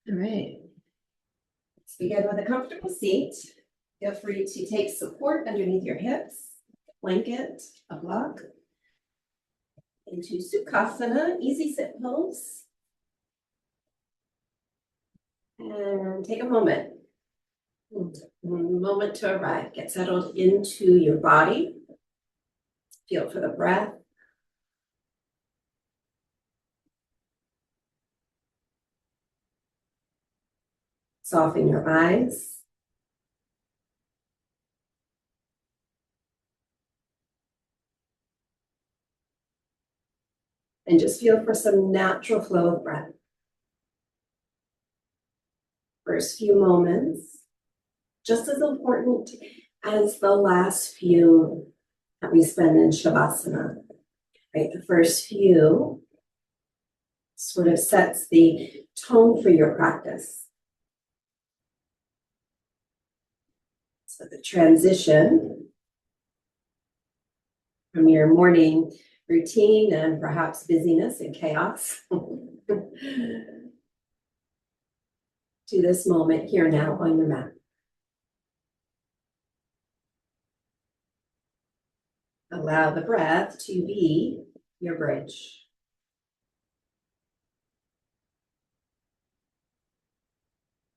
All right. Let's begin with a comfortable seat. Feel free to take support underneath your hips, blanket, a block. Into Sukhasana, easy sit pose. And take a moment. Moment to arrive. Get settled into your body. Feel for the breath. Soften your eyes. And just feel for some natural flow of breath. First few moments, just as important as the last few that we spend in Shavasana. Right? The first few sort of sets the tone for your practice. So the transition from your morning routine and perhaps busyness and chaos to this moment here now on your mat. Allow the breath to be your bridge.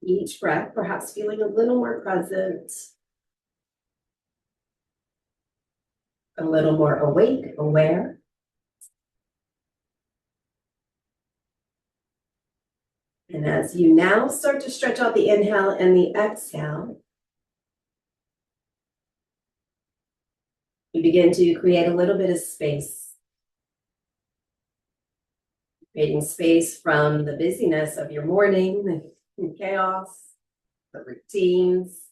Each breath, perhaps feeling a little more present, a little more awake, aware. And as you now start to stretch out the inhale and the exhale, you begin to create a little bit of space. Creating space from the busyness of your morning, the chaos, the routines.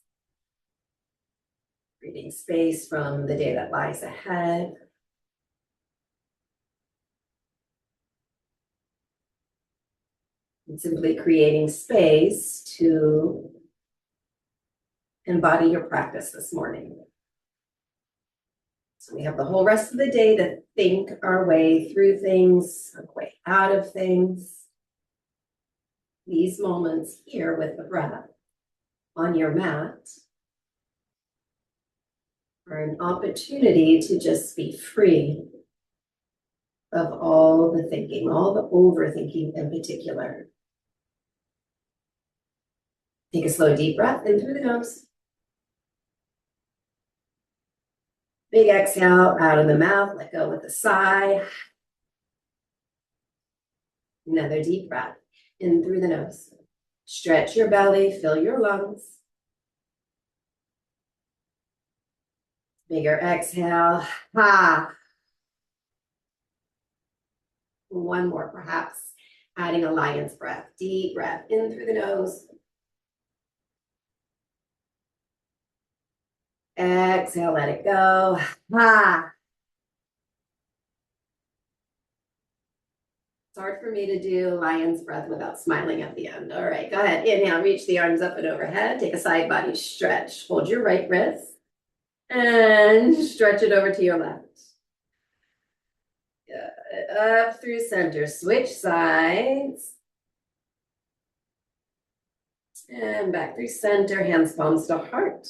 Creating space from the day that lies ahead. And simply creating space to embody your practice this morning. So we have the whole rest of the day to think our way through things, our way out of things. These moments here with the breath on your mat are an opportunity to just be free of all the thinking, all the overthinking in particular. Take a slow, deep breath in through the nose. Big exhale out of the mouth, let go with a sigh. Another deep breath in through the nose. Stretch your belly, fill your lungs. Bigger exhale. Ha. One more, perhaps adding a lion's breath. Deep breath in through the nose. Exhale, let it go. Ha. It's hard for me to do lion's breath without smiling at the end. All right, go ahead. Inhale, reach the arms up and overhead. Take a side body stretch. Hold your right wrist and stretch it over to your left. Up through center. Switch sides. And back through center. Hands, palms to heart.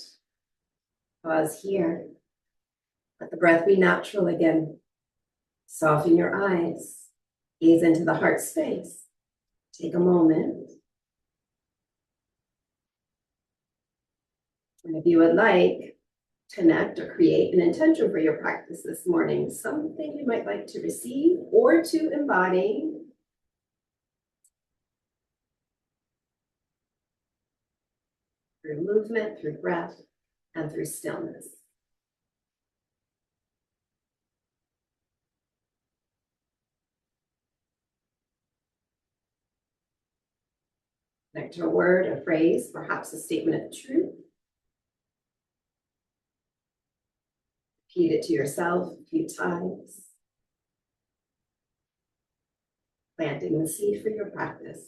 Pause here. Let the breath be natural again. Soften your eyes. Gaze into the heart space. Take a moment. And if you would like, connect or create an intention for your practice this morning. Something you might like to receive or to embody. Through movement, through breath, and through stillness. Connect to a word, a phrase, perhaps a statement of truth. Repeat it to yourself a few times. Planting the seed for your practice.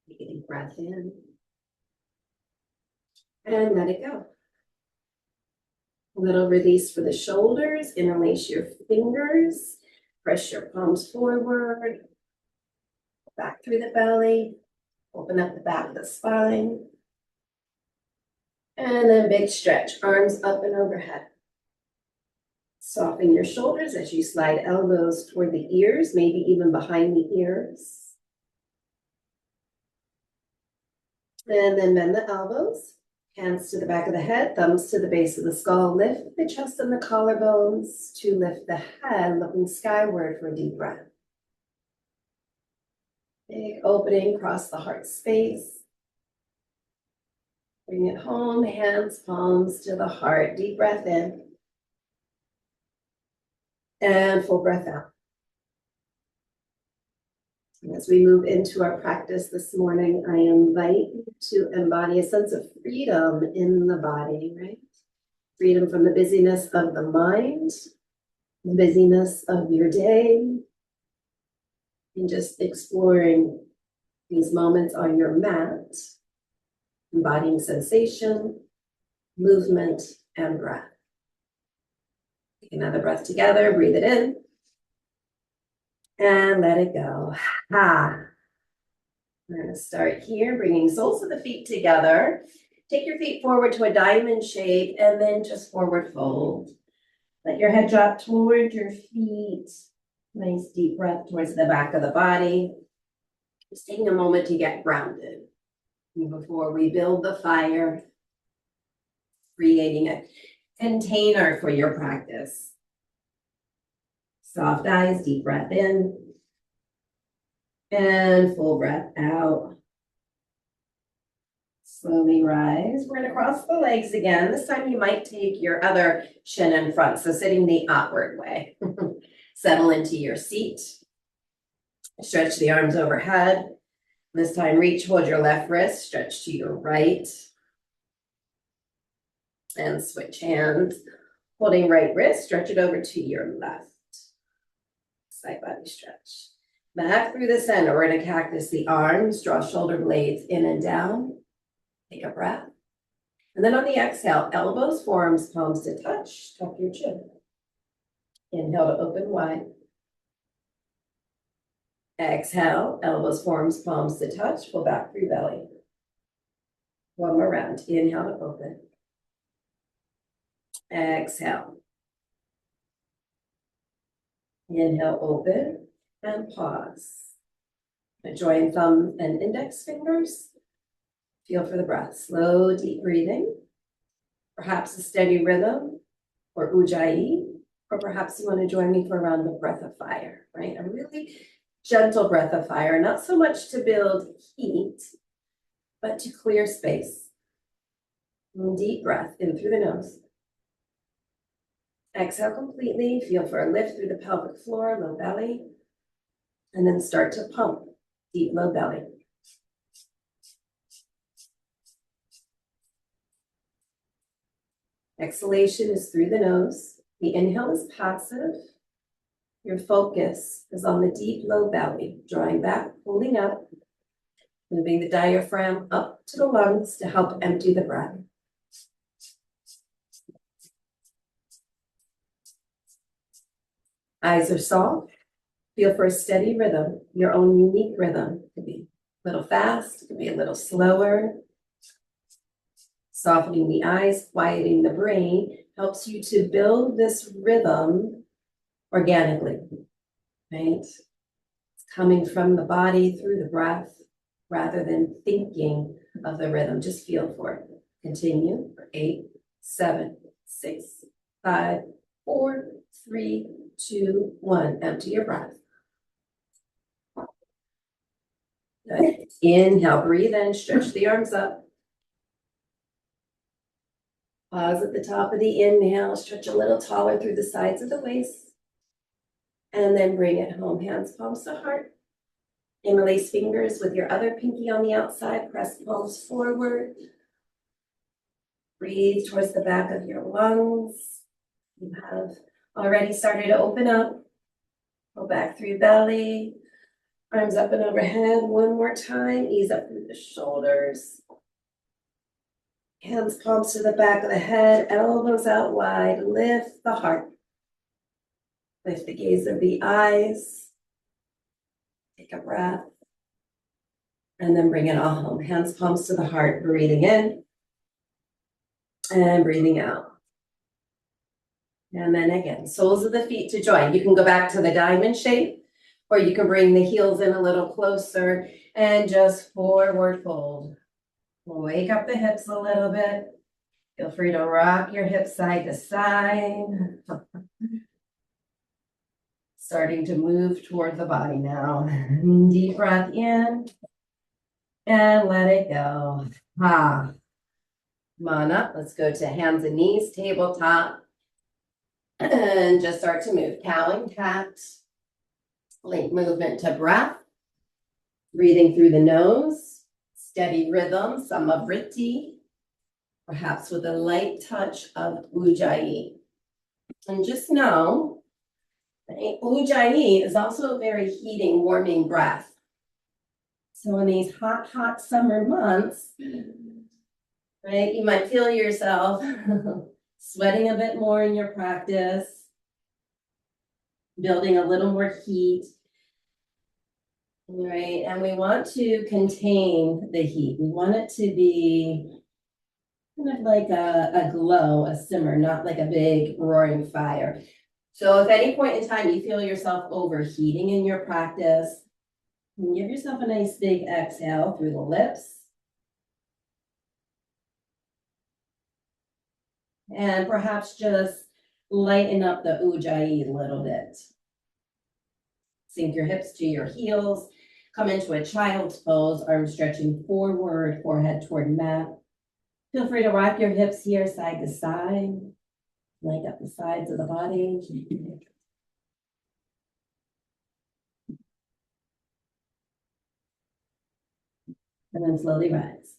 Take a deep breath in. And let it go. A little release for the shoulders. Interlace your fingers. Press your palms forward. Back through the belly. Open up the back of the spine. And then big stretch, arms up and overhead. Soften your shoulders as you slide elbows toward the ears, maybe even behind the ears. And then bend the elbows, hands to the back of the head, thumbs to the base of the skull. Lift the chest and the collarbones to lift the head, looking skyward for a deep breath. Big opening across the heart space. Bring it home, hands, palms to the heart. Deep breath in. And full breath out. As we move into our practice this morning, I invite you to embody a sense of freedom in the body, right? Freedom from the busyness of the mind, the busyness of your day, and just exploring these moments on your mat, embodying sensation, movement, and breath. Take another breath together, breathe it in, and let it go. We're going to start here, bringing soles of the feet together. Take your feet forward to a diamond shape and then just forward fold. Let your head drop toward your feet. Nice deep breath towards the back of the body. Just taking a moment to get grounded before we build the fire, creating a container for your practice. Soft eyes, deep breath in. And full breath out. Slowly rise. We're going to cross the legs again. This time you might take your other shin in front, so sitting the upward way. Settle into your seat. Stretch the arms overhead. This time reach, hold your left wrist, stretch to your right. And switch hands. Holding right wrist, stretch it over to your left. Side body stretch. Back through the center, we're going to cactus the arms, draw shoulder blades in and down. Take a breath. And then on the exhale, elbows, forearms, palms to touch, tuck your chin. Inhale to open wide. Exhale, elbows, forearms, palms to touch, pull back through belly. One more round. Inhale to open. Exhale. Inhale, open. And pause. Join thumb and index fingers. Feel for the breath. Slow, deep breathing. Perhaps a steady rhythm or ujjayi, or perhaps you want to join me for a round of breath of fire, right? A really gentle breath of fire, not so much to build heat, but to clear space. And deep breath in through the nose. Exhale completely. Feel for a lift through the pelvic floor, low belly. And then start to pump, deep low belly. Exhalation is through the nose. The inhale is passive. Your focus is on the deep low belly, drawing back, pulling up, moving the diaphragm up to the lungs to help empty the breath. Eyes are soft. Feel for a steady rhythm, your own unique rhythm. It could be a little fast, it could be a little slower. Softening the eyes, quieting the brain helps you to build this rhythm organically, right? It's coming from the body through the breath rather than thinking of the rhythm. Just feel for it. Continue for 8, 7, 6, 5, 4, 3, 2, 1. Empty your breath. Good. Inhale, breathe in, stretch the arms up. Pause at the top of the inhale, stretch a little taller through the sides of the waist. And then bring it home, hands, palms to heart. Interlace fingers with your other pinky on the outside, press palms forward. Breathe towards the back of your lungs. You have already started to open up. Go back through belly. Arms up and overhead. One more time. Ease up through the shoulders. Hands, palms to the back of the head. Elbows out wide. Lift the heart. Lift the gaze of the eyes. Take a breath. And then bring it all home. Hands, palms to the heart, breathing in and breathing out. And then again, soles of the feet to join. You can go back to the diamond shape, or you can bring the heels in a little closer and just forward fold. Wake up the hips a little bit. Feel free to rock your hips side to side. Starting to move toward the body now. Deep breath in and let it go. Ha. Come on up. Let's go to hands and knees, tabletop. And just start to move. Cow and cat. Link movement to breath. Breathing through the nose. Steady rhythm, samavriti. Perhaps with a light touch of ujjayi. And just know, ujjayi is also a very heating, warming breath. So in these hot, hot summer months, right, you might feel yourself sweating a bit more in your practice, building a little more heat, right? And we want to contain the heat. We want it to be kind of like a glow, a simmer, not like a big roaring fire. So if at any point in time you feel yourself overheating in your practice, give yourself a nice big exhale through the lips. And perhaps just lighten up the ujjayi a little bit. Sink your hips to your heels. Come into a child's pose, arms stretching forward, forehead toward mat. Feel free to rock your hips here side to side. Light up the sides of the body. And then slowly rise.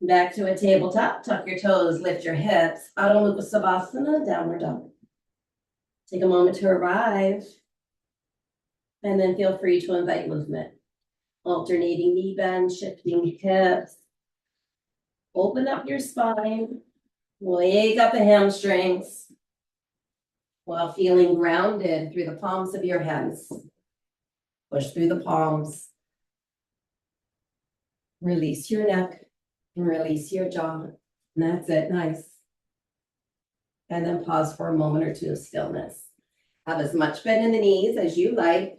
Back to a tabletop. Tuck your toes, lift your hips. Adho Mukha Savasana, downward dog. Take a moment to arrive. And then feel free to invite movement. Alternating knee bend, shifting hips. Open up your spine. Wake up the hamstrings while feeling grounded through the palms of your hands. Push through the palms. Release your neck and release your jaw. And that's it. Nice. And then pause for a moment or two of stillness. Have as much bend in the knees as you like.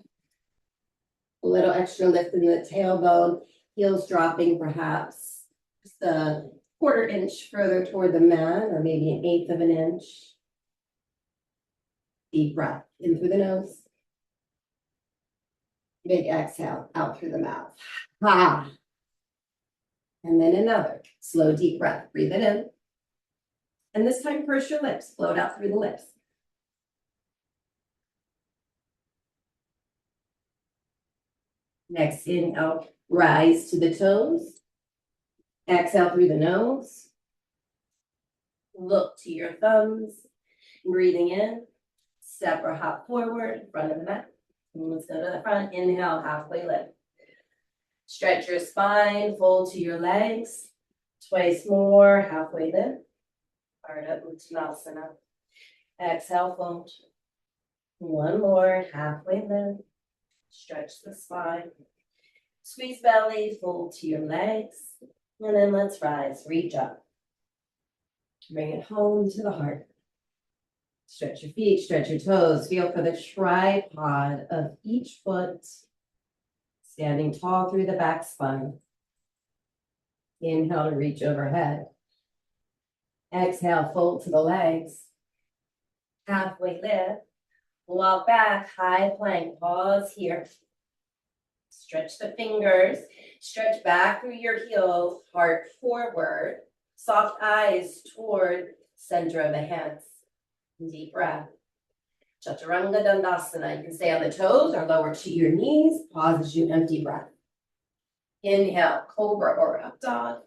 A little extra lift in the tailbone, heels dropping perhaps just a quarter inch further toward the mat, or maybe an eighth of an inch. Deep breath in through the nose. Big exhale out through the mouth. Ha. And then another slow, deep breath. Breathe it in. And this time, purse your lips. Float out through the lips. Next, inhale, rise to the toes. Exhale through the nose. Look to your thumbs. Breathing in. Step or hop forward, front of the mat. And let's go to the front. Inhale, halfway lift. Stretch your spine, fold to your legs. Twice more, halfway lift. Ardha Uttanasana. Exhale, fold. One more, halfway lift. Stretch the spine. Squeeze belly, fold to your legs. And then let's rise, reach up. Bring it home to the heart. Stretch your feet, stretch your toes. Feel for the tripod of each foot. Standing tall through the back spine. Inhale to reach overhead. Exhale, fold to the legs. Halfway lift. Walk back, high plank. Pause here. Stretch the fingers. Stretch back through your heels. Heart forward. Soft eyes toward center of the hands. Deep breath. Chaturanga Dandasana. You can stay on the toes or lower to your knees. Pause as you empty breath. Inhale, cobra or up dog.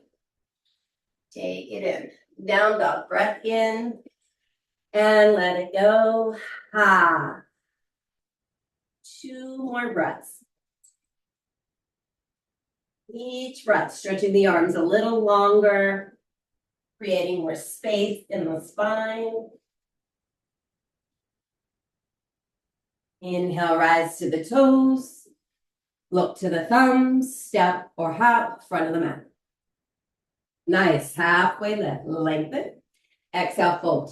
Take it in. Down dog. Breath in. And let it go. Ha. 2 more breaths. Each breath, stretching the arms a little longer, creating more space in the spine. Inhale, rise to the toes. Look to the thumbs, step or hop, front of the mat. Nice, halfway lift, lengthen. Exhale, fold.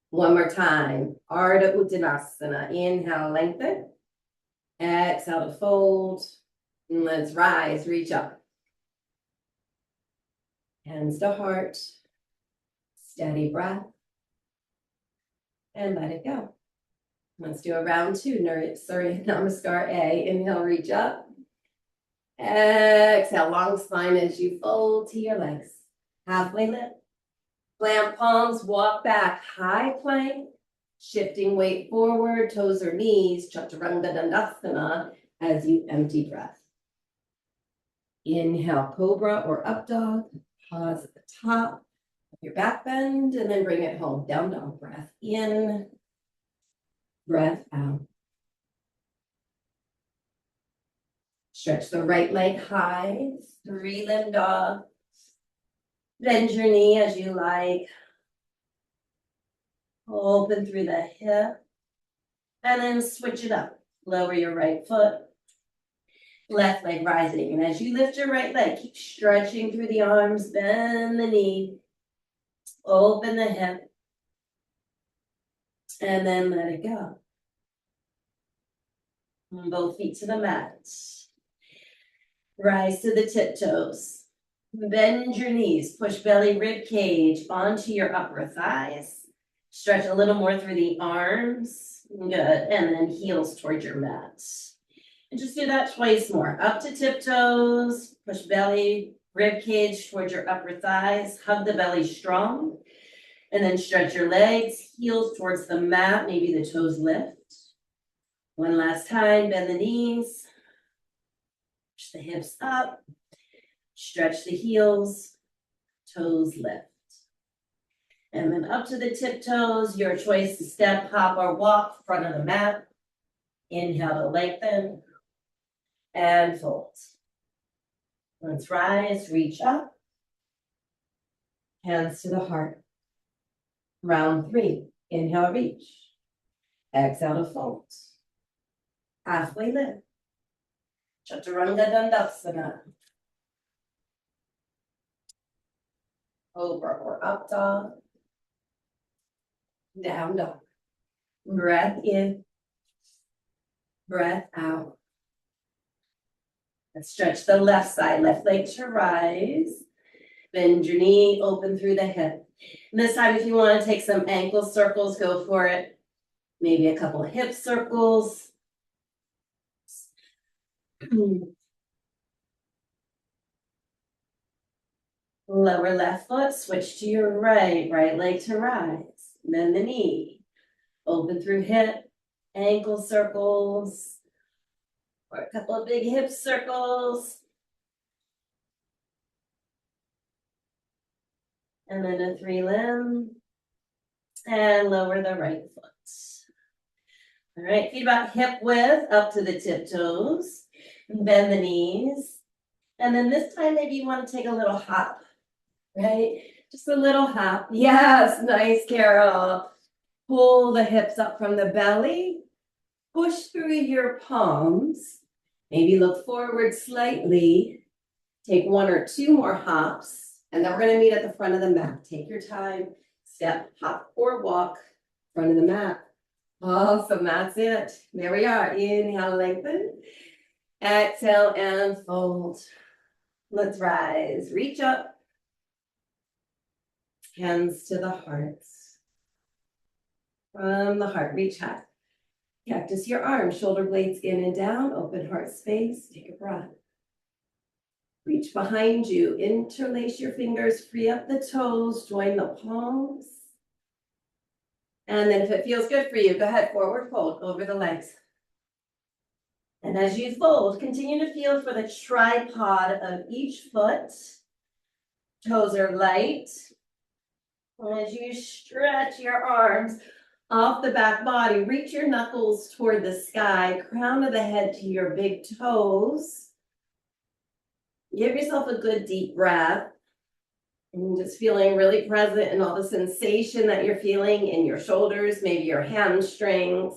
One more time, Ardha Uttanasana. Inhale, lengthen. Exhale to fold. And let's rise, reach up. Hands to heart. Steady breath. And let it go. Let's do a round two. Namaskar A. Inhale, reach up. Exhale, long spine as you fold to your legs. Halfway lift. Plant palms, walk back, high plank. Shifting weight forward, toes or knees, Chaturanga Dandasana as you empty breath. Inhale, cobra or up dog. Pause at the top of your back bend and then bring it home. Down dog, breath in, breath out. Stretch the right leg high, 3-limb dog. Bend your knee as you like. Open through the hip. And then switch it up. Lower your right foot. Left leg rising. And as you lift your right leg, keep stretching through the arms. Bend the knee. Open the hip. And then let it go. Both feet to the mat. Rise to the tiptoes. Bend your knees. Push belly, rib cage onto your upper thighs. Stretch a little more through the arms. Good. And then heels towards your mat. And just do that twice more. Up to tiptoes. Push belly, rib cage towards your upper thighs. Hug the belly strong. And then stretch your legs. Heels towards the mat. Maybe the toes lift. One last time. Bend the knees. Push the hips up. Stretch the heels. Toes lift. And then up to the tiptoes, your choice to step, hop, or walk, front of the mat. Inhale to lengthen. And fold. Let's rise, reach up. Hands to the heart. Round 3. Inhale, reach. Exhale to fold. Halfway lift. Chaturanga Dandasana. Over or up dog. Down dog. Breath in. Breath out. Let's stretch the left side, left leg to rise. Bend your knee, open through the hip. And this time, if you want to take some ankle circles, go for it. Maybe a couple of hip circles. Lower left foot, switch to your right, right leg to rise. Bend the knee. Open through hip, ankle circles. Or a couple of big hip circles. And then a 3-limb. And lower the right foot. All right, feet about hip width up to the tiptoes. Bend the knees. And then this time, maybe you want to take a little hop, right? Just a little hop. Yes, nice, Carol. Pull the hips up from the belly. Push through your palms. Maybe look forward slightly. Take 1 or 2 more hops. And then we're going to meet at the front of the mat. Take your time. Step, hop, or walk. Front of the mat. Awesome. That's it. There we are. Inhale, lengthen. Exhale and fold. Let's rise. Reach up. Hands to the heart. From the heart, reach high. Cactus your arms, shoulder blades in and down, open heart space, take a breath. Reach behind you, interlace your fingers, free up the toes, join the palms. And then if it feels good for you, go ahead, forward fold over the legs. And as you fold, continue to feel for the tripod of each foot. Toes are light. And as you stretch your arms off the back body, reach your knuckles toward the sky, crown of the head to your big toes. Give yourself a good deep breath. And just feeling really present in all the sensation that you're feeling in your shoulders, maybe your hamstrings.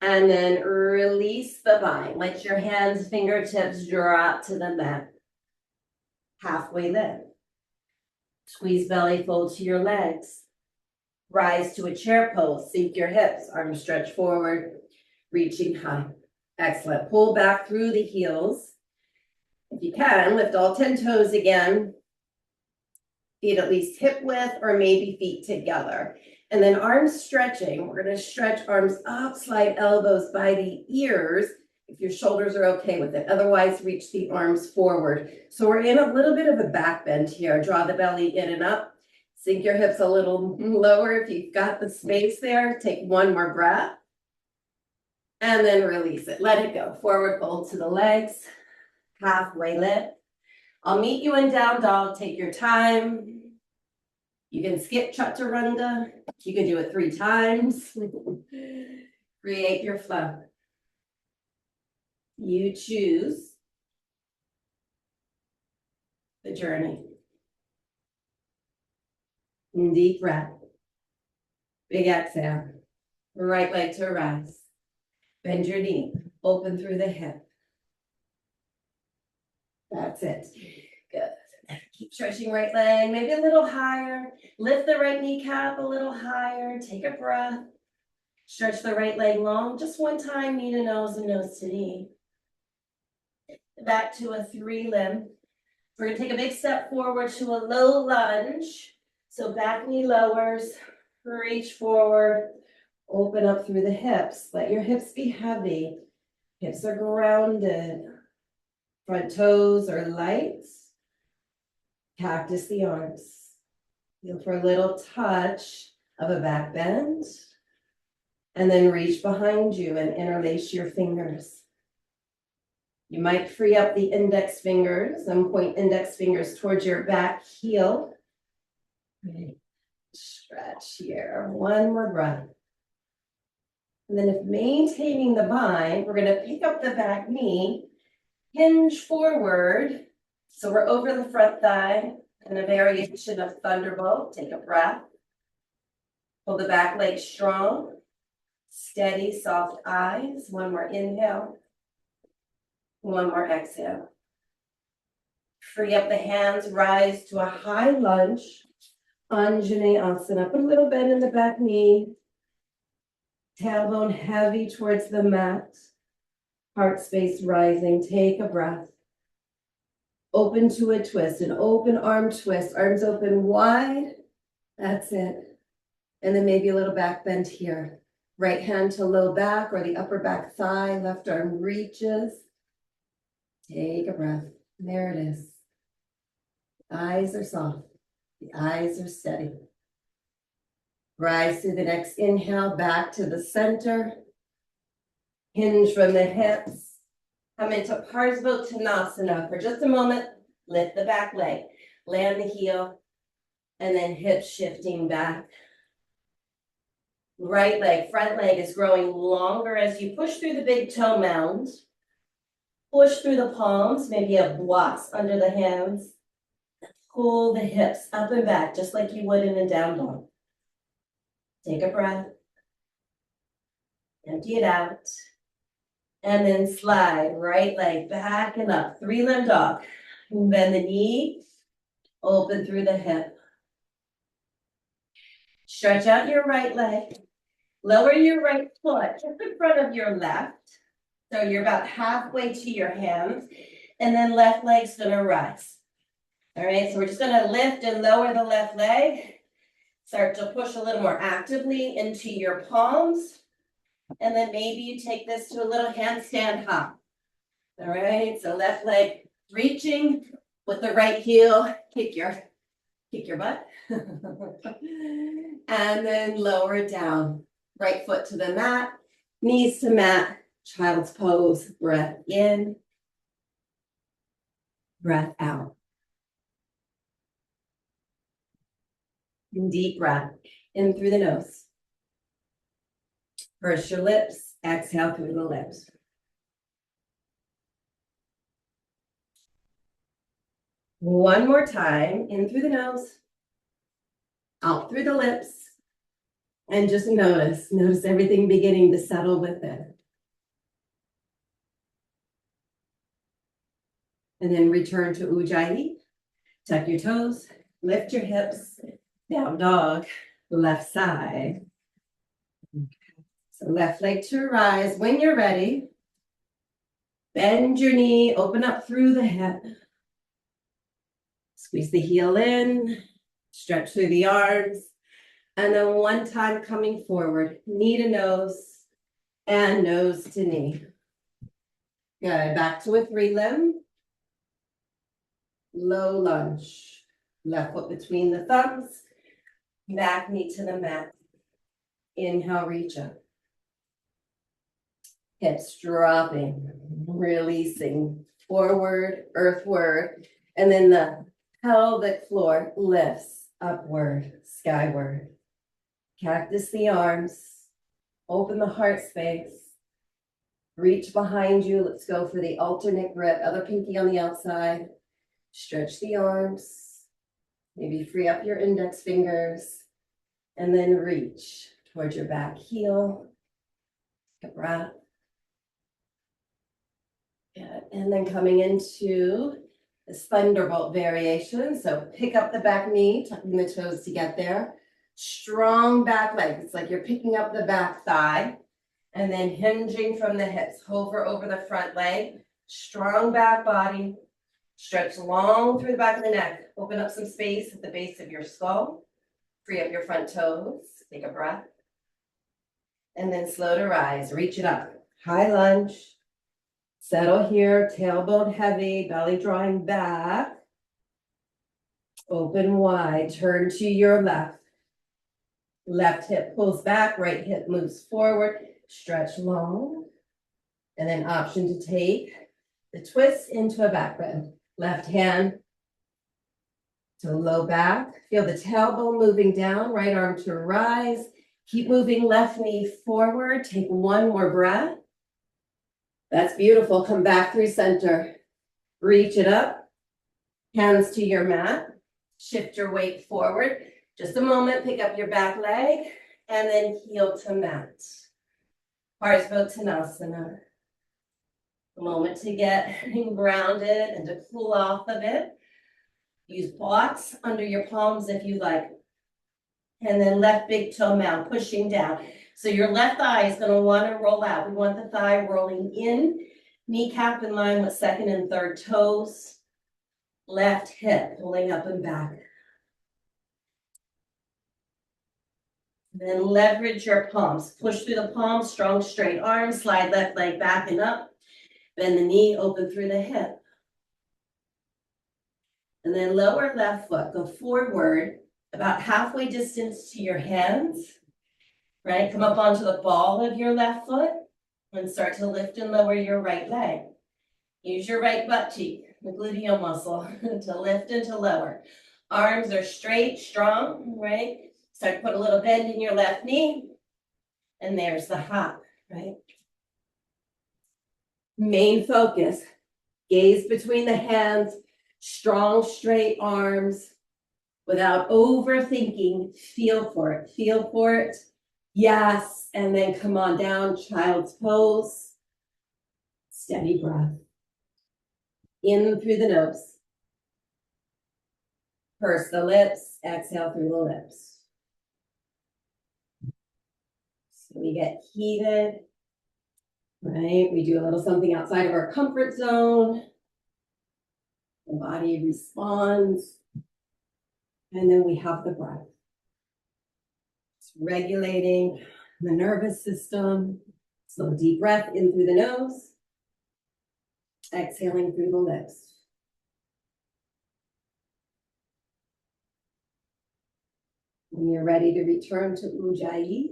And then release the bind. Let your hands, fingertips drop to the mat. Halfway lift. Squeeze belly, fold to your legs. Rise to a chair pose. Sink your hips. Arms stretch forward. Reaching high. Excellent. Pull back through the heels. If you can, lift all 10 toes again. Feet at least hip width or maybe feet together. And then arms stretching. We're going to stretch arms up, slide elbows by the ears if your shoulders are okay with it. Otherwise, reach the arms forward. So we're in a little bit of a back bend here. Draw the belly in and up. Sink your hips a little lower if you've got the space there. Take one more breath. And then release it. Let it go. Forward fold to the legs. Halfway lift. I'll meet you in down dog. Take your time. You can skip chaturanga. You can do it 3 times. Create your flow. You choose the journey. Deep breath. Big exhale. Right leg to rise. Bend your knee. Open through the hip. That's it. Good. Keep stretching right leg, maybe a little higher. Lift the right kneecap a little higher. Take a breath. Stretch the right leg long. Just one time, knee to nose and nose to knee. Back to a 3 limb. We're going to take a big step forward to a low lunge. So back knee lowers. Reach forward. Open up through the hips. Let your hips be heavy. Hips are grounded. Front toes are light. Cactus the arms. Feel for a little touch of a back bend. And then reach behind you and interlace your fingers. You might free up the index fingers and point index fingers towards your back heel. Stretch here. One more breath. And then if maintaining the bind, we're going to pick up the back knee, hinge forward. So we're over the front thigh in a variation of thunderbolt. Take a breath. Pull the back leg strong. Steady, soft eyes. One more inhale. One more exhale. Free up the hands. Rise to a high lunge. Anjaneyasana. Put a little bend in the back knee. Tailbone heavy towards the mat. Heart space rising. Take a breath. Open to a twist, an open arm twist. Arms open wide. That's it. And then maybe a little back bend here. Right hand to low back or the upper back thigh. Left arm reaches. Take a breath. There it is. The eyes are soft. The eyes are steady. Rise through the next inhale, back to the center. Hinge from the hips. Come into Parsvottanasana for just a moment. Lift the back leg. Land the heel. And then hips shifting back. Right leg, front leg is growing longer as you push through the big toe mound. Push through the palms, maybe a blocks under the hands. Pull the hips up and back, just like you would in a down dog. Take a breath. Empty it out. And then slide right leg back and up. 3 limb dog. Bend the knee. Open through the hip. Stretch out your right leg. Lower your right foot just in front of your left. So you're about halfway to your hands. And then left leg's going to rise. All right, so we're just going to lift and lower the left leg. Start to push a little more actively into your palms. And then maybe you take this to a little handstand hop. All right, so left leg reaching with the right heel. Kick your butt. And then lower it down. Right foot to the mat, knees to mat, child's pose. Breath in, breath out. Deep breath in through the nose. Purse your lips, exhale through the lips. One more time, in through the nose, out through the lips, and just notice everything beginning to settle with it. And then return to Ujjayi. Tuck your toes, lift your hips, down dog, left side. So left leg to rise. When you're ready, bend your knee, open up through the hip. Squeeze the heel in, stretch through the arms. And then one time coming forward, knee to nose and nose to knee. Good, back to a 3-limb. Low lunge. Left foot between the thumbs, back knee to the mat. Inhale, reach up. Hips dropping, releasing, forward, earthward, and then the pelvic floor lifts upward, skyward. Cactus the arms, open the heart space, reach behind you. Let's go for the alternate grip, other pinky on the outside. Stretch the arms, maybe free up your index fingers, and then reach towards your back heel. Take a breath. Yeah, and then coming into this thunderbolt variation. So pick up the back knee, tucking the toes to get there. Strong back leg. It's like you're picking up the back thigh and then hinging from the hips. Hover over the front leg. Strong back body. Stretch long through the back of the neck. Open up some space at the base of your skull. Free up your front toes. Take a breath. And then slow to rise. Reach it up. High lunge. Settle here. Tailbone heavy. Belly drawing back. Open wide. Turn to your left. Left hip pulls back. Right hip moves forward. Stretch long. And then option to take the twist into a back bend. Left hand to low back. Feel the tailbone moving down. Right arm to rise. Keep moving left knee forward. Take one more breath. That's beautiful. Come back through center. Reach it up. Hands to your mat. Shift your weight forward. Just a moment. Pick up your back leg. And then heel to mat. Parsvottanasana. A moment to get grounded and to cool off a bit. Use blocks under your palms if you like. And then left big toe mound, pushing down. So your left thigh is going to want to roll out. We want the thigh rolling in. Kneecap in line with second and third toes. Left hip pulling up and back. Then leverage your palms. Push through the palms, strong straight arms. Slide left leg back and up. Bend the knee, open through the hip. And then lower left foot. Go forward about halfway distance to your hands. Right? Come up onto the ball of your left foot and start to lift and lower your right leg. Use your right butt cheek, the gluteal muscle, to lift and to lower. Arms are straight, strong, right? Start to put a little bend in your left knee. And there's the hop, right? Main focus, gaze between the hands, strong, straight arms, without overthinking. Feel for it, feel for it. Yes, and then come on down, child's pose. Steady breath. In through the nose. Purse the lips, exhale through the lips. So we get heated, right? We do a little something outside of our comfort zone. The body responds. And then we have the breath. Regulating the nervous system. So deep breath in through the nose, exhaling through the lips. When you're ready to return to Ujjayi,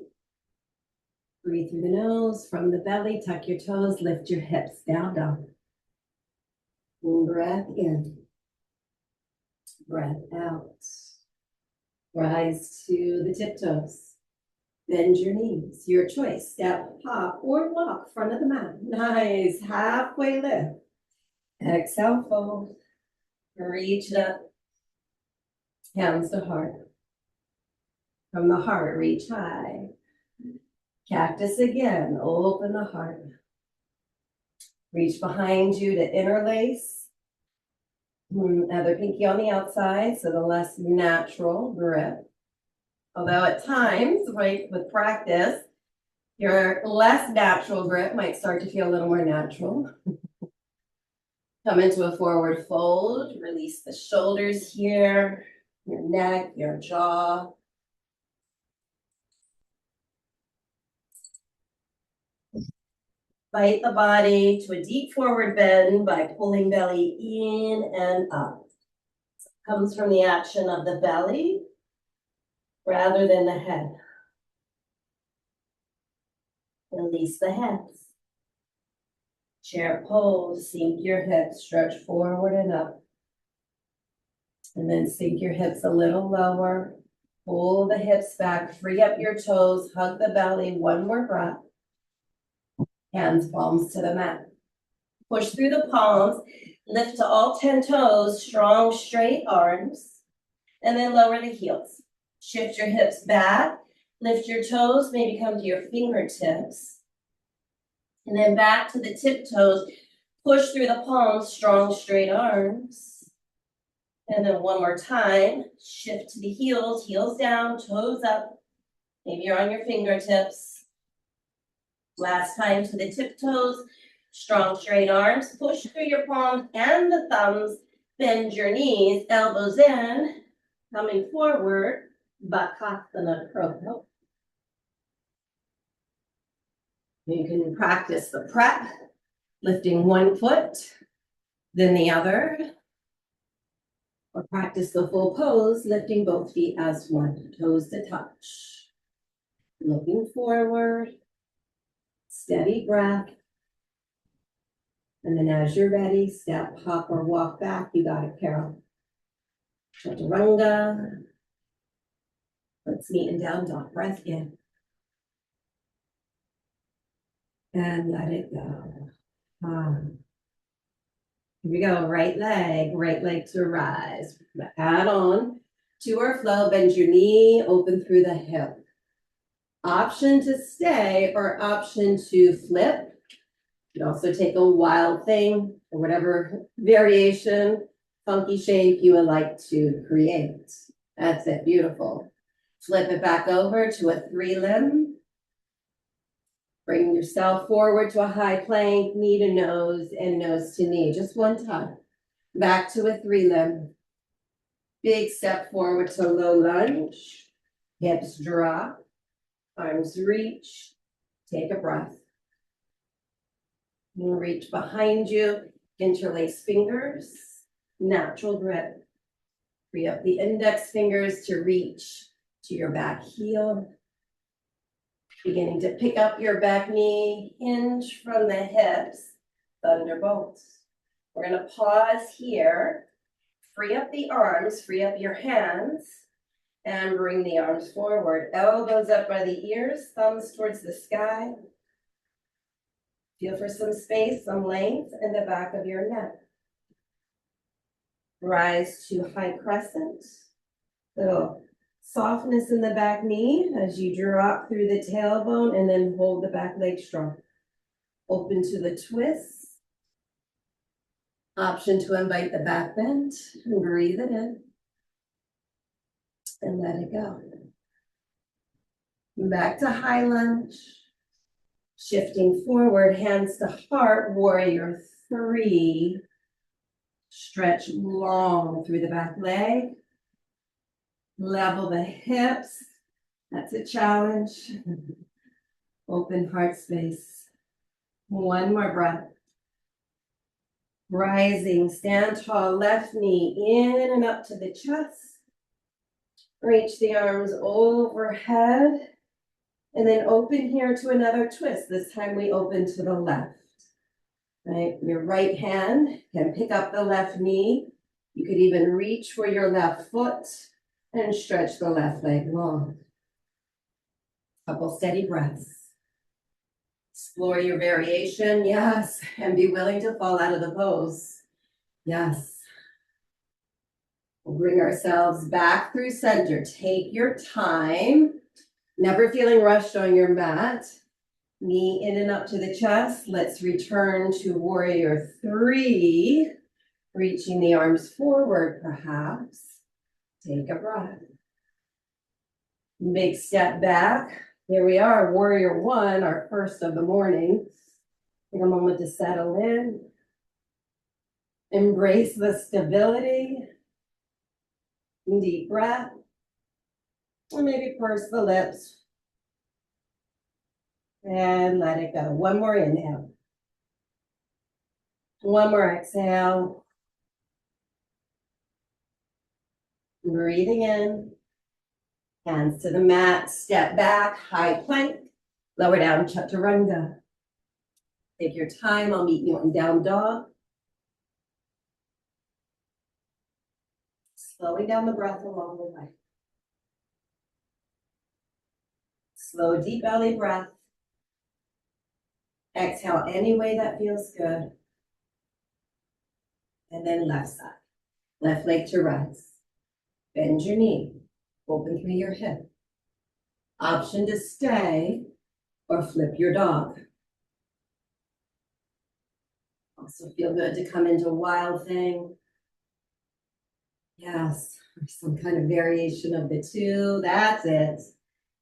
breathe through the nose, from the belly, tuck your toes, lift your hips, down dog. Breath in, breath out. Rise to the tiptoes. Bend your knees, your choice. Step, hop, or walk, front of the mat. Nice, halfway lift. Exhale, fold. Reach it up. Hands to heart. From the heart, reach high. Cactus again, open the heart. Reach behind you to interlace. Other pinky on the outside, so the less natural grip. Although at times, right, with practice, your less natural grip might start to feel a little more natural. Come into a forward fold, release the shoulders here, your neck, your jaw. Bite the body to a deep forward bend by pulling belly in and up. Comes from the action of the belly rather than the head. Release the hands. Chair pose, sink your hips, stretch forward and up. And then sink your hips a little lower. Pull the hips back, free up your toes, hug the belly, one more breath. Hands, palms to the mat. Push through the palms, lift to all 10 toes, strong, straight arms, and then lower the heels. Shift your hips back, lift your toes, maybe come to your fingertips. And then back to the tiptoes, push through the palms, strong, straight arms. And then one more time, shift to the heels, heels down, toes up. Maybe you're on your fingertips. Last time to the tiptoes, strong, straight arms. Push through your palms and the thumbs. Bend your knees, elbows in, coming forward. Bakasana curl. You can practice the prep, lifting one foot, then the other. Or practice the full pose, lifting both feet as one, toes to touch. Looking forward, steady breath. And then as you're ready, step, hop, or walk back. You got it, Carol. Chaturanga. Let's meet in down dog. Breath in. And let it go. Here we go. Right leg to rise. Add on to our flow. Bend your knee, open through the hip. Option to stay or option to flip. You can also take a wild thing or whatever variation, funky shape you would like to create. That's it. Beautiful. Flip it back over to a 3-limb. Bring yourself forward to a high plank, knee to nose and nose to knee. Just one time. Back to a 3-limb. Big step forward to low lunge. Hips drop. Arms reach. Take a breath. And reach behind you. Interlace fingers. Natural grip. Free up the index fingers to reach to your back heel. Beginning to pick up your back knee, hinge from the hips, thunderbolts. We're going to pause here, free up the arms, free up your hands, and bring the arms forward. Elbows up by the ears, thumbs towards the sky. Feel for some space, some length in the back of your neck. Rise to high crescent. Little softness in the back knee as you drop through the tailbone and then hold the back leg strong. Open to the twist. Option to invite the back bend and breathe it in. And let it go. Back to high lunge. Shifting forward, hands to heart, warrior 3. Stretch long through the back leg. Level the hips. That's a challenge. Open heart space. One more breath. Rising, stand tall, left knee in and up to the chest. Reach the arms overhead. And then open here to another twist. This time we open to the left. Right? Your right hand can pick up the left knee. You could even reach for your left foot. And stretch the left leg long. Couple steady breaths. Explore your variation, yes, and be willing to fall out of the pose. Yes. We'll bring ourselves back through center. Take your time. Never feeling rushed on your mat. Knee in and up to the chest. Let's return to warrior 3. Reaching the arms forward, perhaps. Take a breath. Big step back. Here we are, warrior one, our first of the morning. Take a moment to settle in. Embrace the stability. Deep breath. And maybe purse the lips. And let it go. One more inhale. One more exhale. Breathing in. Hands to the mat. Step back. High plank. Lower down. Chaturanga. Take your time. I'll meet you in down dog. Slowing down the breath along the way. Slow, deep belly breath. Exhale any way that feels good. And then left side. Left leg to rise. Bend your knee. Open through your hip. Option to stay or flip your dog. Also feel good to come into wild thing. Yes, or some kind of variation of the two. That's it.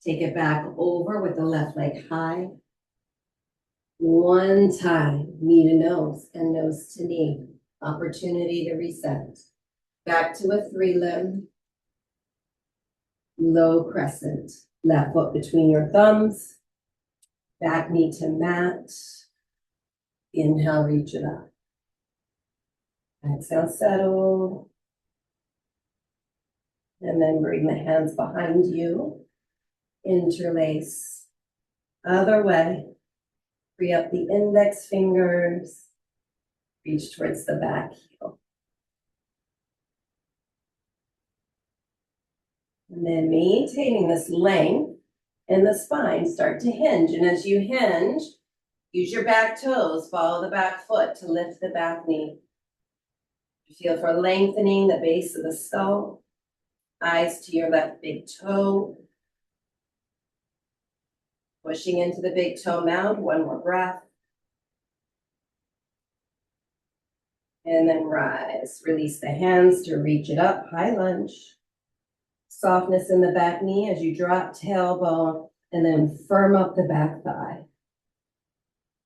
Take it back over with the left leg high. One time, knee to nose and nose to knee. Opportunity to reset. Back to a 3-limb. Low crescent. Left foot between your thumbs. Back knee to mat. Inhale, reach it up. Exhale, settle. And then bring the hands behind you. Interlace. Other way. Free up the index fingers. Reach towards the back heel. And then maintaining this length in the spine, start to hinge. And as you hinge, use your back toes, follow the back foot to lift the back knee. Feel for lengthening the base of the skull. Eyes to your left big toe. Pushing into the big toe mound, one more breath. And then rise. Release the hands to reach it up, high lunge. Softness in the back knee as you drop tailbone and then firm up the back thigh.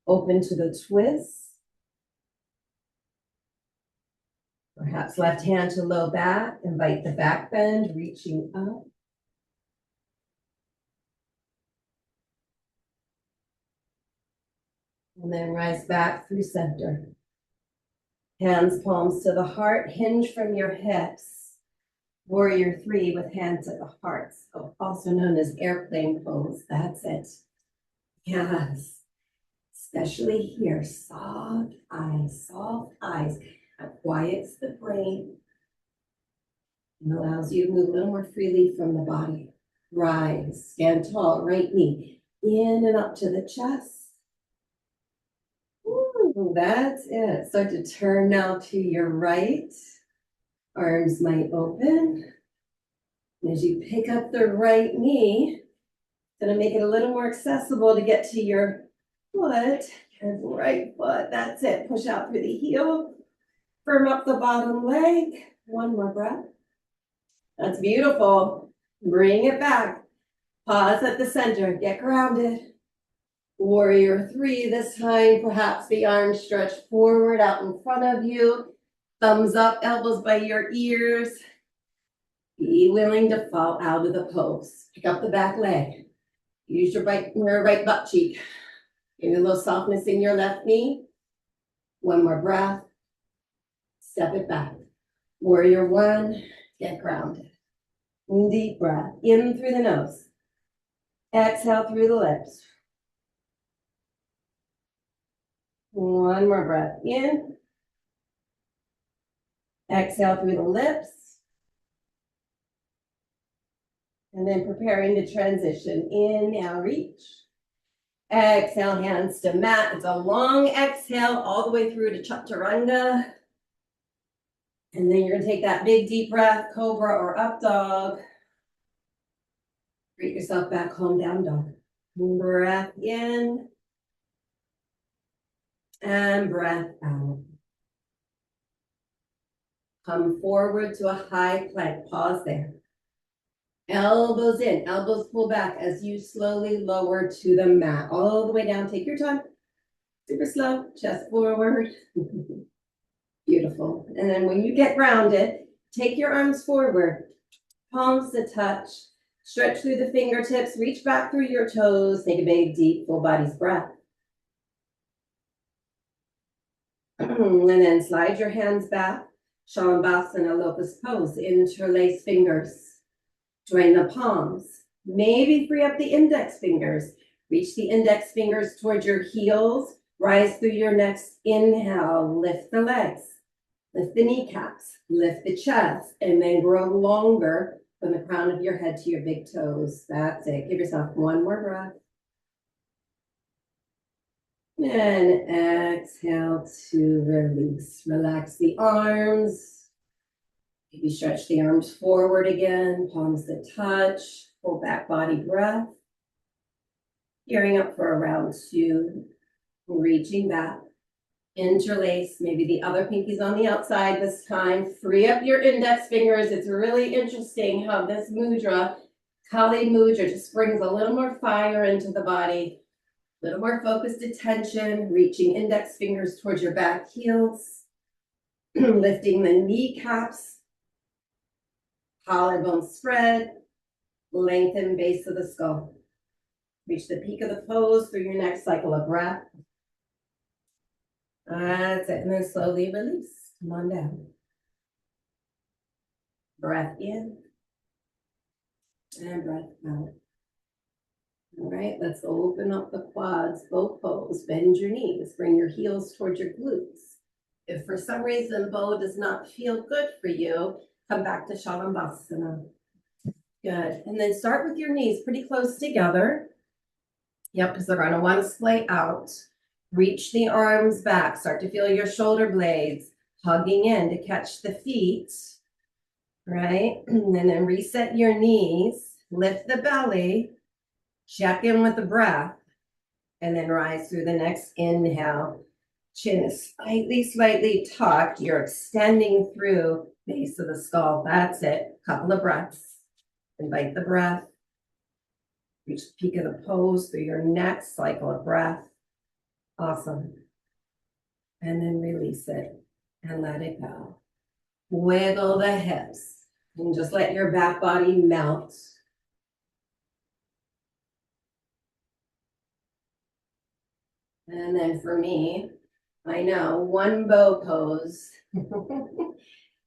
Open to the twist. Perhaps left hand to low back. Invite the back bend, reaching up. And then rise back through center. Hands, palms to the heart, hinge from your hips. Warrior 3 with hands at the heart, also known as airplane pose. That's it. Yes. Especially here, soft eyes, soft eyes. That quiets the brain and allows you to move a little more freely from the body. Rise, stand tall, right knee in and up to the chest. Ooh, that's it. Start to turn now to your right. Arms might open. And as you pick up the right knee, it's going to make it a little more accessible to get to your foot. And right foot, that's it. Push out through the heel. Firm up the bottom leg. One more breath. That's beautiful. Bring it back. Pause at the center. Get grounded. Warrior 3 this time. Perhaps the arms stretch forward out in front of you. Thumbs up, elbows by your ears. Be willing to fall out of the pose. Pick up the back leg. Use your right butt cheek. Give a little softness in your left knee. One more breath. Step it back. Warrior 1, get grounded. Deep breath. In through the nose. Exhale through the lips. One more breath in. Exhale through the lips. And then preparing to transition. In, now reach. Exhale, hands to mat. It's a long exhale all the way through to Chaturanga. And then you're gonna take that big deep breath, cobra or up dog. Bring yourself back home, down dog. Breath in. And breath out. Come forward to a high plank. Pause there. Elbows in, elbows pull back as you slowly lower to the mat. All the way down. Take your time. Super slow. Chest forward. Beautiful. And then when you get grounded, take your arms forward. Palms to touch. Stretch through the fingertips. Reach back through your toes. Take a big, deep, full body's breath. And then slide your hands back. Shalabhasana, locust pose. Interlace fingers. Join the palms. Maybe free up the index fingers. Reach the index fingers towards your heels. Rise through your next inhale. Lift the legs. Lift the kneecaps. Lift the chest. And then grow longer from the crown of your head to your big toes. That's it. Give yourself one more breath. And exhale to release. Relax the arms. Maybe stretch the arms forward again, palms to touch, full back body breath. Gearing up for a round two, reaching back. Interlace, maybe the other pinky's on the outside this time. Free up your index fingers. It's really interesting how this mudra, Kali mudra, just brings a little more fire into the body, a little more focused attention, reaching index fingers towards your back heels, lifting the kneecaps, collarbone spread, lengthen base of the skull. Reach the peak of the pose through your next cycle of breath. That's it. And then slowly release. Come on down. Breath in. And breath out. All right, let's open up the quads, bow pose. Bend your knees. Bring your heels towards your glutes. If for some reason bow does not feel good for you, come back to Shalabhasana. Good. And then start with your knees pretty close together. Yep, because they're going to want to splay out. Reach the arms back. Start to feel your shoulder blades hugging in to catch the feet. Right? And then reset your knees. Lift the belly. Check in with the breath. And then rise through the next inhale. Chin is slightly tucked. You're extending through base of the skull. That's it. Couple of breaths. Invite the breath. Reach the peak of the pose through your next cycle of breath. Awesome. And then release it and let it go. Wiggle the hips and just let your back body melt. And then for me, I know one bow pose.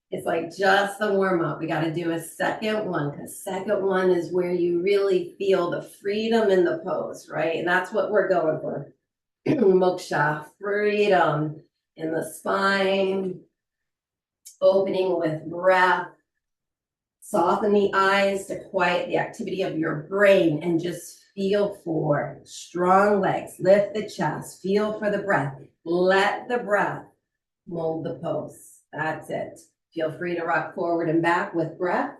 It's like just the warm up. We got to do a second one because second one is where you really feel the freedom in the pose, right? And that's what we're going for. Moksha, freedom in the spine, opening with breath. Soften the eyes to quiet the activity of your brain and just feel for strong legs. Lift the chest. Feel for the breath. Let the breath mold the pose. That's it. Feel free to rock forward and back with breath.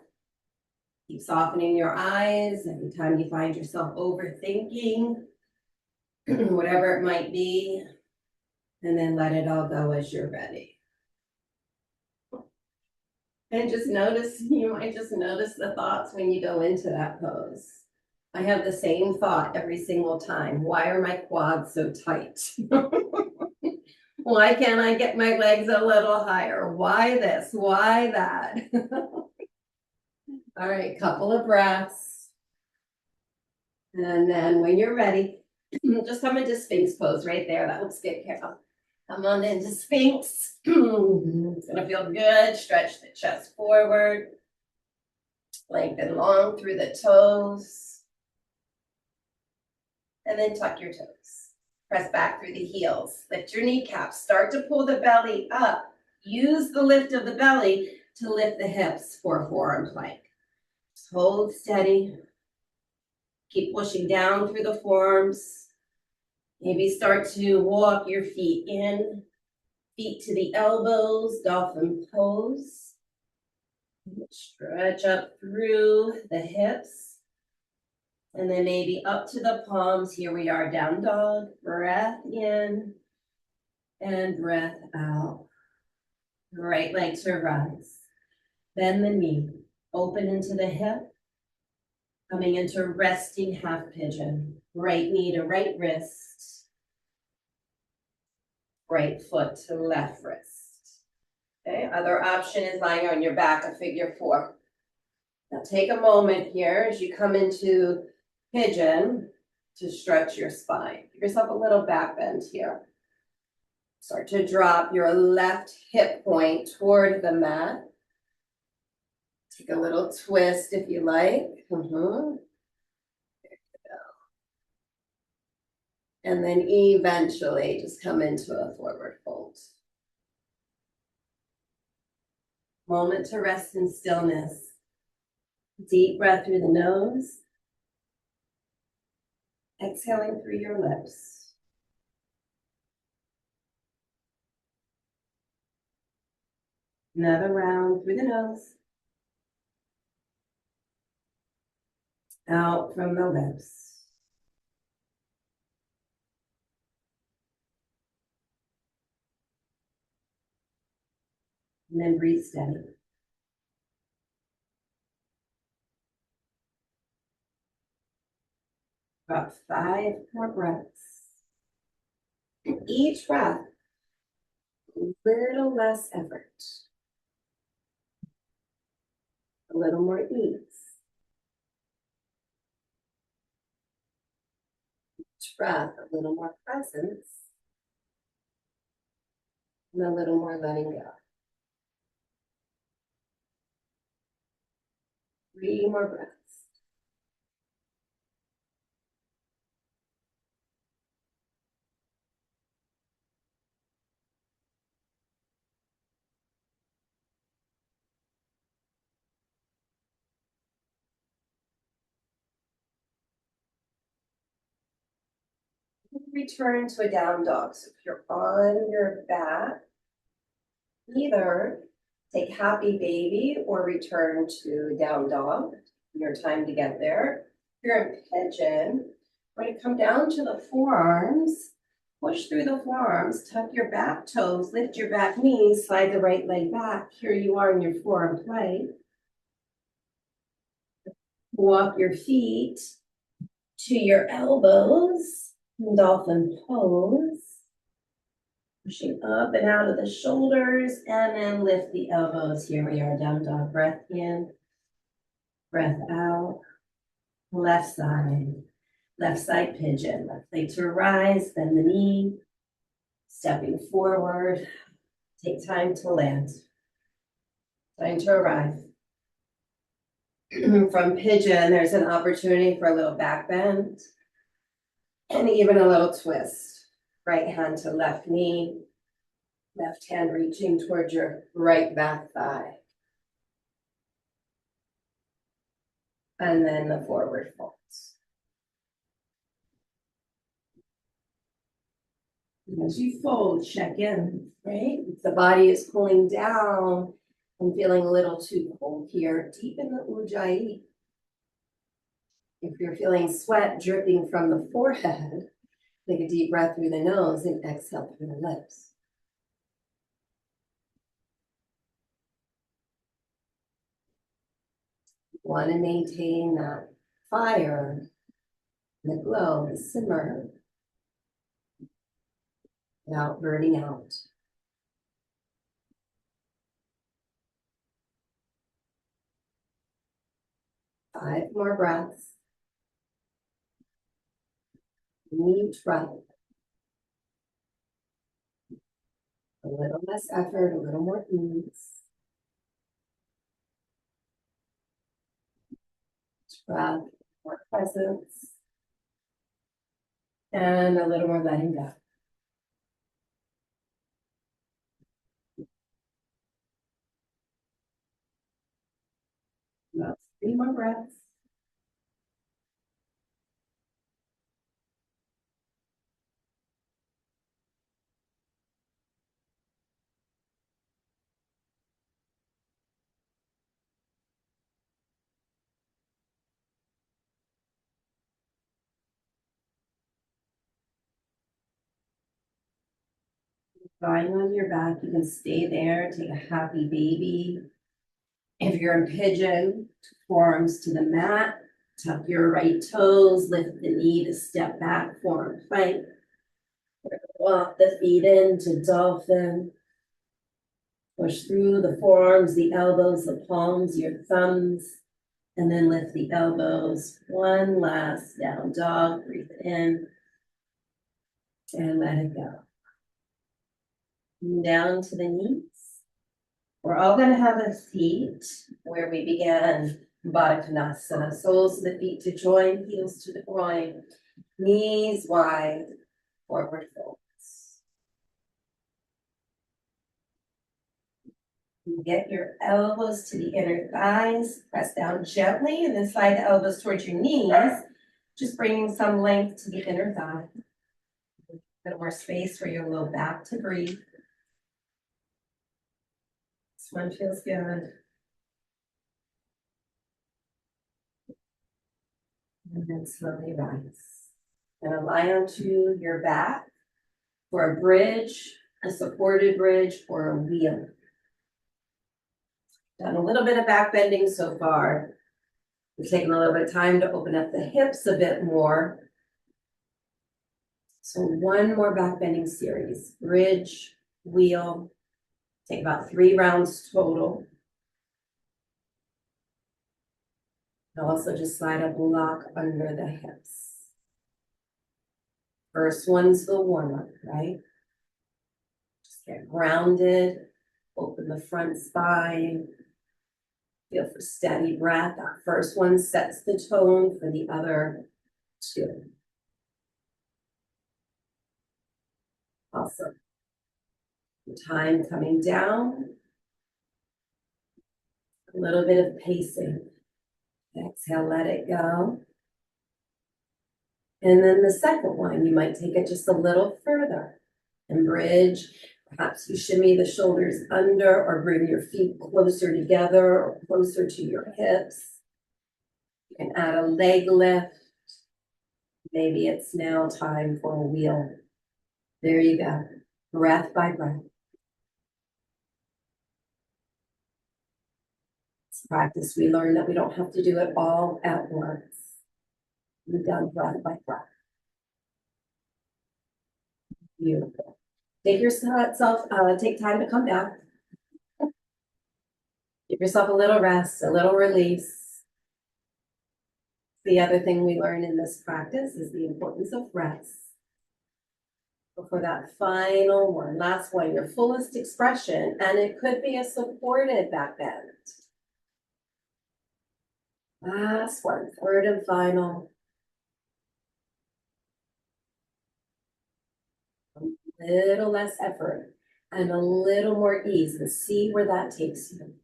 Keep softening your eyes every time you find yourself overthinking, whatever it might be, and then let it all go as you're ready. And just notice, you might just notice the thoughts when you go into that pose. I have the same thought every single time. Why are my quads so tight? Why can't I get my legs a little higher? Why this? Why that? All right, couple of breaths. And then when you're ready, just come into Sphinx pose right there. That looks good, Carol. Come on into Sphinx. It's gonna feel good. Stretch the chest forward. Lengthen long through the toes. And then tuck your toes. Press back through the heels. Lift your kneecaps. Start to pull the belly up. Use the lift of the belly to lift the hips for a forearm plank. Just hold steady. Keep pushing down through the forearms. Maybe start to walk your feet in. Feet to the elbows, dolphin pose. Stretch up through the hips. And then maybe up to the palms. Here we are, down dog. Breath in and breath out. Right leg to rise. Bend the knee. Open into the hip. Coming into resting half pigeon. Right knee to right wrist. Right foot to left wrist. Okay, other option is lying on your back, a figure four. Now take a moment here as you come into pigeon to stretch your spine. Give yourself a little back bend here. Start to drop your left hip point toward the mat. Take a little twist if you like. And then eventually just come into a forward fold. Moment to rest in stillness. Deep breath through the nose. Exhaling through your lips. Another round through the nose. Out from the lips. And then breathe steady. About 5 more breaths. And each breath, a little less effort. A little more ease. Each breath, a little more presence. And a little more letting go. 3 more breaths. Return to a down dog. So if you're on your back, either take happy baby or return to down dog. Your time to get there. If you're in pigeon, we're going to come down to the forearms, push through the forearms, tuck your back toes, lift your back knees, slide the right leg back. Here you are in your forearm plank. Walk your feet to your elbows, dolphin pose. Pushing up and out of the shoulders, and then lift the elbows. Here we are, down dog. Breath in, breath out. Left side pigeon. Left leg to rise, bend the knee. Stepping forward. Take time to land. Time to arrive. From pigeon, there's an opportunity for a little back bend and even a little twist. Right hand to left knee. Left hand reaching towards your right back thigh. And then the forward folds. As you fold, check in, right? If the body is pulling down and feeling a little too cold here, deepen the ujjayi. If you're feeling sweat dripping from the forehead, take a deep breath through the nose and exhale through the lips. You want to maintain that fire, the glow, the simmer, without burning out. Five more breaths. Each breath. A little less effort, a little more ease. Each breath, more presence. And a little more letting go. About 3 more breaths. Lying on your back, you can stay there, take a happy baby. If you're in pigeon, forearms to the mat, tuck your right toes, lift the knee to step back, forward plank. Walk the feet into dolphin. Push through the forearms, the elbows, the palms, your thumbs, and then lift the elbows. One last down dog, breathe in and let it go. Down to the knees. We're all going to have a seat where we began Baddha Konasana. Soles of the feet to join, heels to the groin, knees wide, forward fold. Get your elbows to the inner thighs, press down gently, and then slide the elbows towards your knees, just bringing some length to the inner thigh. A bit more space for your low back to breathe. This one feels good. And then slowly rise. And lie onto your back for a bridge, a supported bridge, or a wheel. Done a little bit of back bending so far. We've taken a little bit of time to open up the hips a bit more. So one more back bending series, bridge, wheel, take about 3 rounds total. I'll also just slide a block under the hips. First one's the warm-up, right? Just get grounded, open the front spine, feel for steady breath. That first one sets the tone for the other 2. Awesome. Time coming down. A little bit of pacing. Exhale, let it go. And then the second one, you might take it just a little further and bridge. Perhaps you shimmy the shoulders under or bring your feet closer together or closer to your hips. You can add a leg lift. Maybe it's now time for a wheel. There you go. Breath by breath. It's practice. We learn that we don't have to do it all at once. We've done breath by breath. Beautiful. Take take time to come down. Give yourself a little rest, a little release. The other thing we learn in this practice is the importance of rest. For that final one, last one, your fullest expression, and it could be a supported back bend. Last one, third and final. A little less effort and a little more ease, and see where that takes you.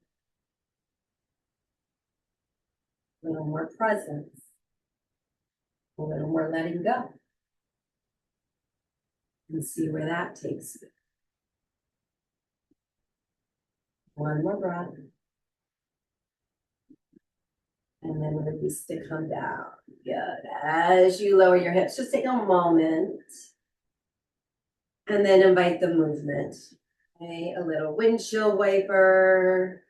A little more presence, a little more letting go, and see where that takes you. One more breath. And then release to come down. Good. As you lower your hips, just take a moment. And then invite the movement. Okay, a little windshield wiper.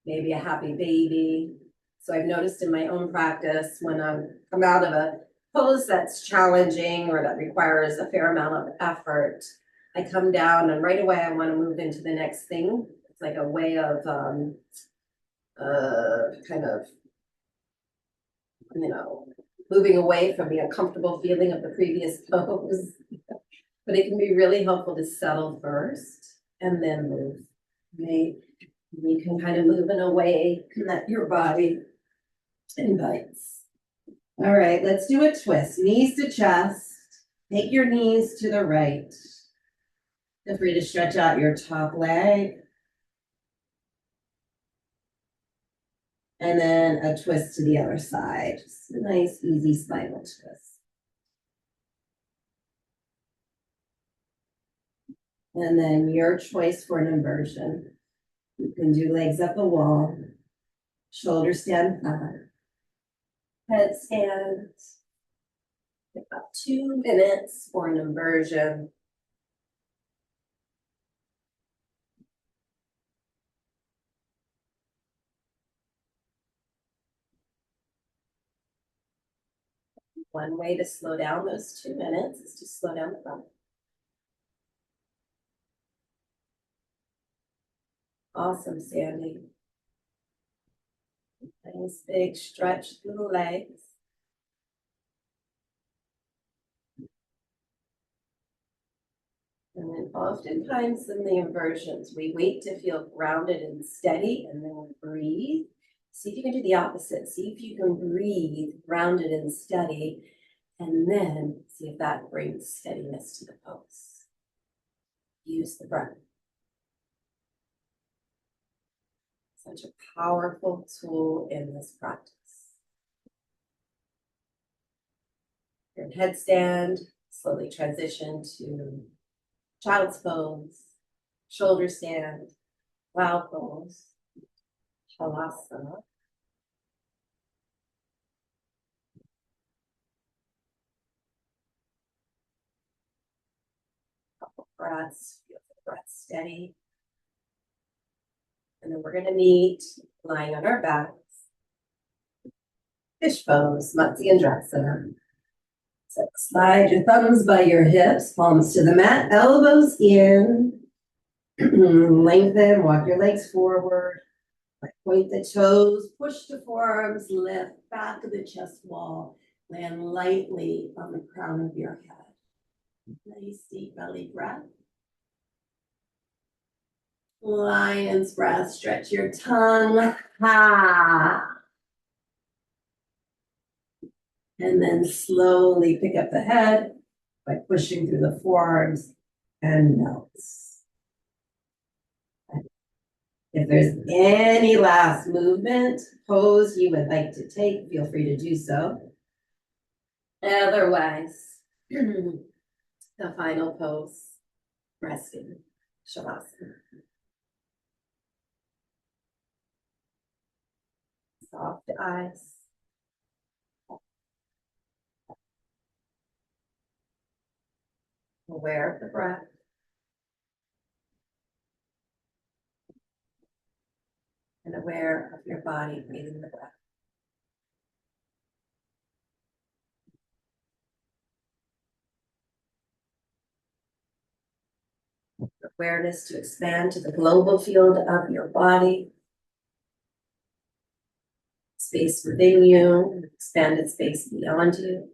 Maybe a happy baby. So I've noticed in my own practice when I come out of a pose that's challenging or that requires a fair amount of effort, I come down and right away I want to move into the next thing. It's like a way of kind of, moving away from the uncomfortable feeling of the previous pose. But it can be really helpful to settle first and then move. Right? You can kind of move in a way that your body invites. All right, let's do a twist. Knees to chest. Take your knees to the right. Feel free to stretch out your top leg. And then a twist to the other side. Just a nice, easy spinal twist. And then your choice for an inversion. You can do legs up the wall, shoulders stand flat, head stands, About 2 minutes for an inversion. One way to slow down those 2 minutes is to slow down the breath. Awesome, Sandy. Nice big stretch through the legs. And then oftentimes in the inversions, we wait to feel grounded and steady, and then we breathe. See if you can do the opposite. See if you can breathe grounded and steady, and then see if that brings steadiness to the pose. Use the breath. Such a powerful tool in this practice. Your headstand, slowly transition to child's pose, shoulder stand, plow pose, halasana. Couple breaths, feel the breath steady. And then we're going to meet lying on our backs. Fish pose, Matsyendrasana. So slide your thumbs by your hips, palms to the mat, elbows in. Lengthen, walk your legs forward. Point the toes, push the forearms, lift back of the chest wall. Land lightly on the crown of your head. Nice deep belly breath. Lion's breath, stretch your tongue. Ha. And then slowly pick up the head by pushing through the forearms and melts. If there's any last movement, pose you would like to take, feel free to do so. Otherwise, the final pose, resting, Shavasana. Soft eyes. Aware of the breath. And aware of your body breathing the breath. Awareness to expand to the global field of your body. Space within you, expanded space beyond you.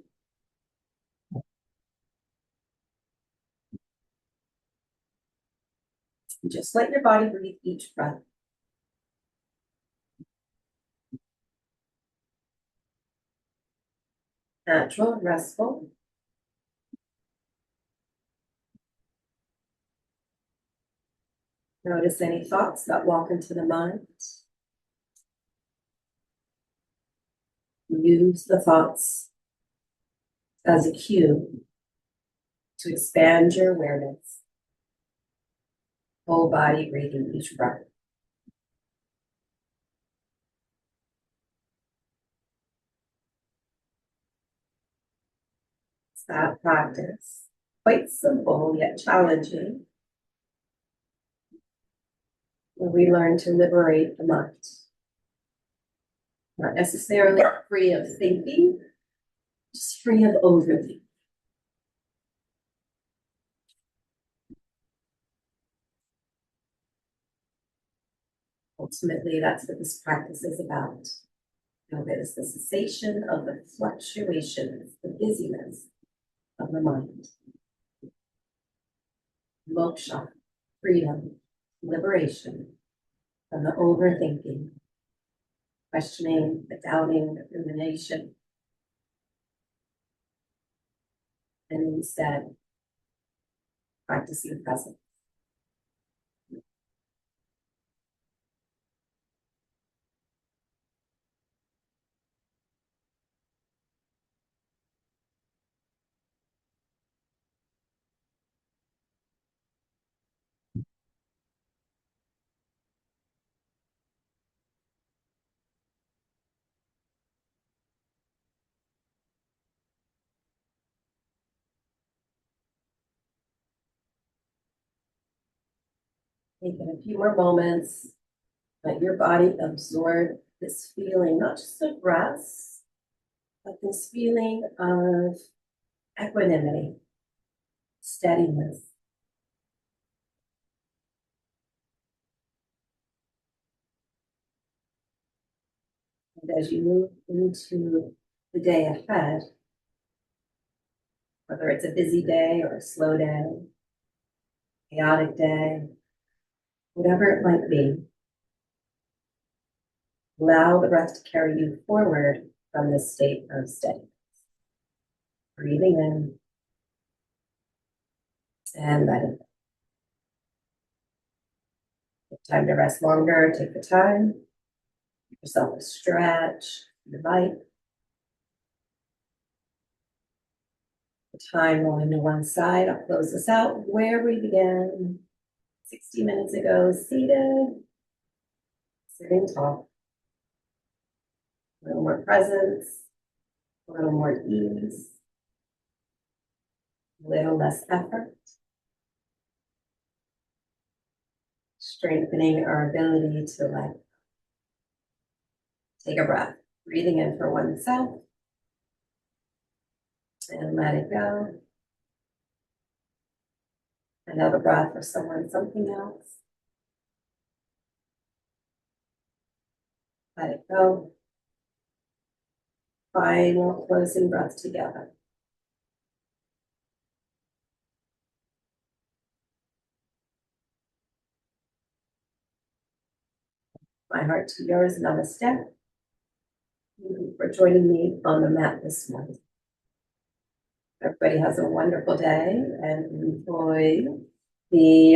Just let your body breathe each breath. Natural, restful. Notice any thoughts that walk into the mind. Use the thoughts as a cue to expand your awareness. Whole body breathing each breath. It's that practice. Quite simple yet challenging. Where we learn to liberate the mind. Not necessarily free of thinking, just free of overthinking. Ultimately, that's what this practice is about. Yoga is the cessation of the fluctuations, the busyness of the mind. Moksha, freedom, liberation from the overthinking, questioning, the doubting, the rumination, and instead practicing presence. Take it a few more moments. Let your body absorb this feeling, not just of rest, but this feeling of equanimity, steadiness. And as you move into the day ahead, whether it's a busy day or a slow day, chaotic day, whatever it might be, allow the breath to carry you forward from this state of steadiness. Breathing in and letting go. If time to rest longer, take the time. Give yourself a stretch, if you like. The time rolling to one side. I'll close this out where we began 60 minutes ago, seated, sitting tall. A little more presence, a little more ease, a little less effort. Strengthening our ability to let. Take a breath, breathing in for oneself and let it go. Another breath for someone, something else. Let it go. Final closing breath together. My heart to yours, namaste. Thank you for joining me on the mat this morning. Everybody has a wonderful day and enjoy the